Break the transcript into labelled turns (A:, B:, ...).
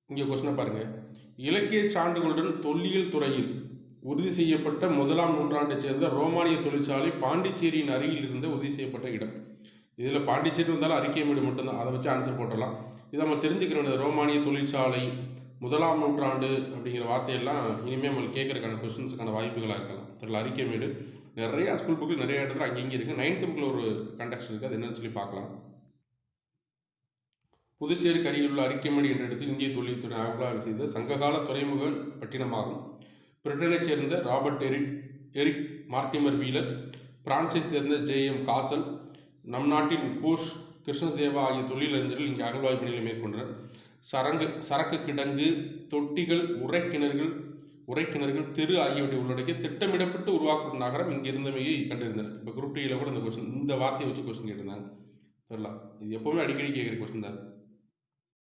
A: இங்கே கொஸ்டினை பாருங்கள். இலக்கிய சான்றுகளுடன் தொல்லியல் துறையில் உறுதி செய்யப்பட்ட 1ஆம் நூற்றாண்டைச் சேர்ந்த ரோமானிய தொழிற்சாலை பாண்டிச்சேரியின் அருகில் இருந்த உறுதி செய்யப்பட்ட இடம். இதில் பாண்டிச்சேரி வந்தாலும் அறிக்கைமேடு மட்டும்தான், அதை வச்சு ஆன்சர் போட்டுடலாம். இதை நம்ம தெரிஞ்சுக்க வேண்டியது. ரோமானிய தொழிற்சாலை 1ஆம் நூற்றாண்டு அப்படிங்கிற வார்த்தையெல்லாம் இனிமேல் நம்மளுக்கு கேட்கறதுக்கான கொஸ்டின்ஸுக்கான வாய்ப்புகளாக இருக்கலாம். அதில் அறிக்கைமேடு நிறையா ஸ்கூல் புக்கில் நிறைய இடத்துல அங்கேயும் இருக்குது. 9th புக்கில் ஒரு கண்டக்ஷன் இருக்குது, அது என்னன்னு சொல்லி பார்க்கலாம். புதுச்சேரிக்கு அருகில் உள்ள அறிக்கைமேடு என்ற இடத்தில் இந்திய தொழில்துறை ஆய்வாளர் செய்த சங்ககால துறைமுக பட்டினமாகும். பிரிட்டனைச் சேர்ந்த ராபர்ட் எரிக் மார்டிமர் வீலர், பிரான்ஸைச் சேர்ந்த JM காசல், நம் நாட்டின் கோஷ் கிருஷ்ணதேவா ஆகிய தொழிலறிஞர்கள் இங்கே அகழ்வாய்வு பணிகளை மேற்கொண்டனர். சரக்கு கிடங்கு, தொட்டிகள், உரைக்கிணறுகள், தெரு ஆகியவற்றை உள்ளடக்கிய திட்டமிடப்பட்டு உருவாக்கப்பட்ட நகரம் இங்கே இருந்தமையை கண்டிருந்தனர். இப்போ குரூப் 2 கூட இந்த வார்த்தையை வச்சு கொஸ்டின் கேட்டிருந்தாங்க. சரிங்களா? இது எப்போவுமே அடிக்கடி கேட்குற கொஸ்டின் தான்.